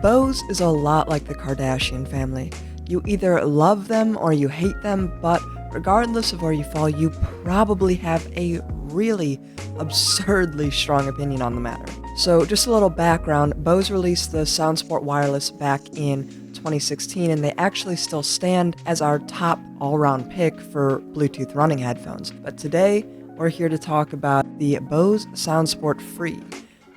Bose is a lot like the Kardashian family. You either love them or you hate them, but regardless of where you fall, you probably have a really absurdly strong opinion on the matter. So just a little background, Bose released the SoundSport Wireless back in 2016, and they actually still stand as our top all-around pick for Bluetooth running headphones. But today, we're here to talk about the Bose SoundSport Free.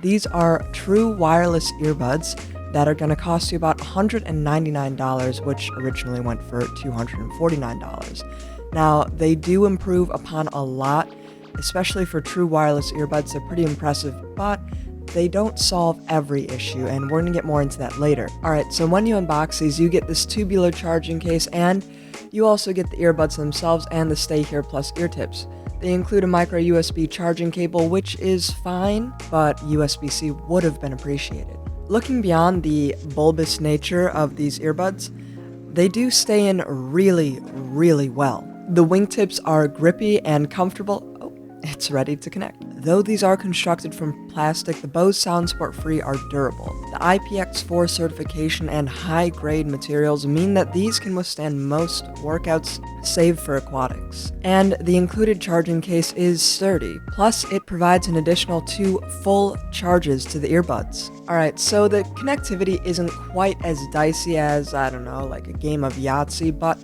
These are true wireless earbuds that are going to cost you about $199, which originally went for $249. Now, they do improve upon a lot, especially for true wireless earbuds. They're pretty impressive, but they don't solve every issue, and we're going to get more into that later. Alright, so when you unbox these, you get this tubular charging case, and you also get the earbuds themselves and the Stay Here Plus ear tips. They include a micro USB charging cable, which is fine, but USB-C would have been appreciated. Looking beyond the bulbous nature of these earbuds, they do stay in really, really well. The wingtips are grippy and comfortable. Oh, it's ready to connect. Though these are constructed from plastic, the Bose SoundSport Free are durable. The IPX4 certification and high-grade materials mean that these can withstand most workouts, save for aquatics. And the included charging case is sturdy, plus it provides an additional 2 full charges to the earbuds. Alright, so the connectivity isn't quite as dicey as, I don't know, like a game of Yahtzee, but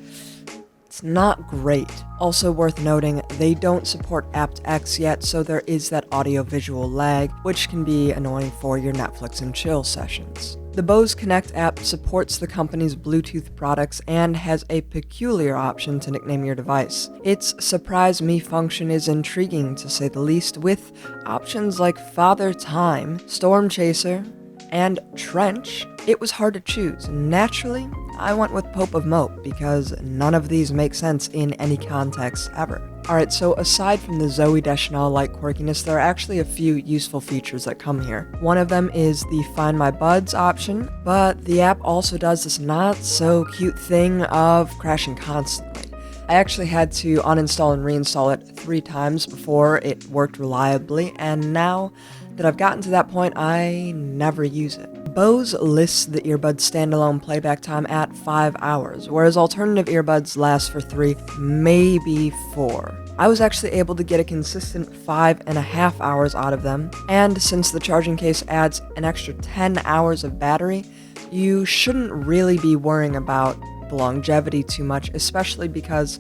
it's not great. Also worth noting, they don't support aptX yet, so there is that audio-visual lag, which can be annoying for your Netflix and chill sessions. The Bose Connect app supports the company's Bluetooth products and has a peculiar option to nickname your device. Its Surprise Me function is intriguing to say the least, with options like Father Time, Storm Chaser, and Trench. It was hard to choose. Naturally, I went with Pope of Mope because none of these make sense in any context ever. Alright, so aside from the Zoe Deschanel-like quirkiness, there are actually a few useful features that come here. One of them is the Find My Buds option, but the app also does this not-so-cute thing of crashing constantly. I actually had to uninstall and reinstall it 3 times before it worked reliably, and now that I've gotten to that point, I never use it. Bose lists the earbud's standalone playback time at 5 hours, whereas alternative earbuds last for 3, maybe 4. I was actually able to get a consistent 5.5 hours out of them, and since the charging case adds an extra 10 hours of battery, you shouldn't really be worrying about the longevity too much, especially because,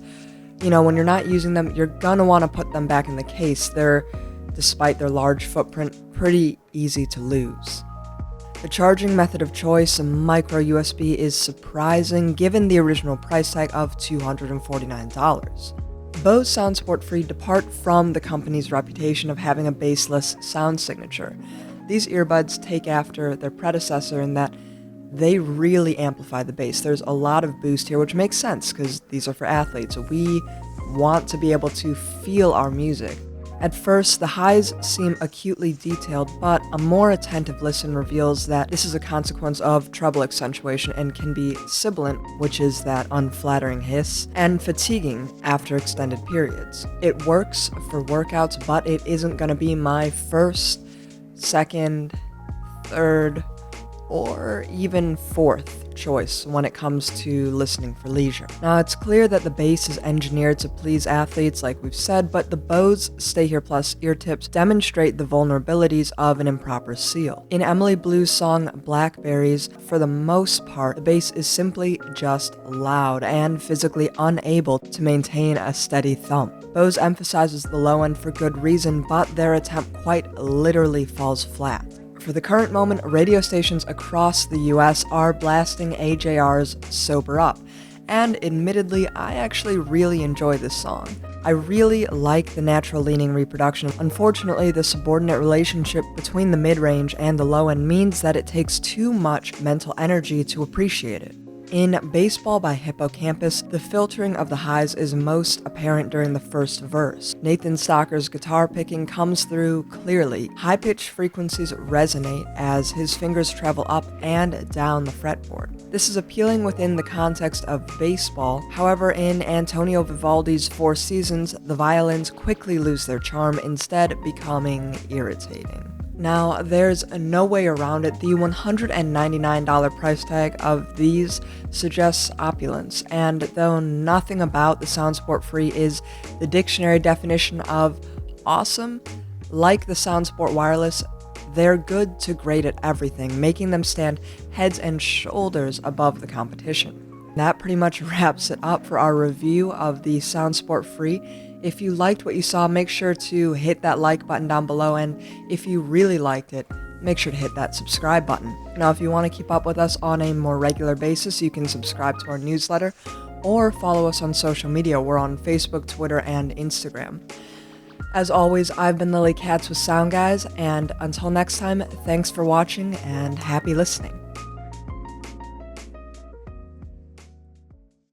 when you're not using them, you're gonna want to put them back in the case. They're, despite their large footprint, pretty easy to lose. The charging method of choice, micro USB, is surprising given the original price tag of $249. Bose SoundSport Free depart from the company's reputation of having a bassless sound signature. These earbuds take after their predecessor in that they really amplify the bass. There's a lot of boost here, which makes sense because these are for athletes. We want to be able to feel our music. At first, the highs seem acutely detailed, but a more attentive listen reveals that this is a consequence of treble accentuation and can be sibilant, which is that unflattering hiss, and fatiguing after extended periods. It works for workouts, but it isn't going to be my first, second, third, or even fourth choice when it comes to listening for leisure. Now, it's clear that the bass is engineered to please athletes, like we've said, but the Bose Stay Here Plus ear tips demonstrate the vulnerabilities of an improper seal. In Emily Blue's song Blackberries, for the most part, the bass is simply just loud and physically unable to maintain a steady thump. Bose emphasizes the low end for good reason, but their attempt quite literally falls flat. For the current moment, radio stations across the US are blasting AJR's Sober Up, and admittedly, I actually really enjoy this song. I really like the natural-leaning reproduction. Unfortunately, the subordinate relationship between the mid-range and the low-end means that it takes too much mental energy to appreciate it. In Baseball by Hippocampus, the filtering of the highs is most apparent during the first verse. Nathan Stocker's guitar picking comes through clearly. High-pitched frequencies resonate as his fingers travel up and down the fretboard. This is appealing within the context of baseball. However, in Antonio Vivaldi's Four Seasons, the violins quickly lose their charm, instead becoming irritating. Now, there's no way around it. The $199 price tag of these suggests opulence, and though nothing about the SoundSport Free is the dictionary definition of awesome, like the SoundSport Wireless, they're good to great at everything, making them stand heads and shoulders above the competition. That pretty much wraps it up for our review of the SoundSport Free. If you liked what you saw, make sure to hit that like button down below, and if you really liked it, make sure to hit that subscribe button. Now, if you want to keep up with us on a more regular basis, you can subscribe to our newsletter or follow us on social media. We're on Facebook, Twitter, and Instagram. As always, I've been Lily Katz with SoundGuys, and until next time, thanks for watching and happy listening.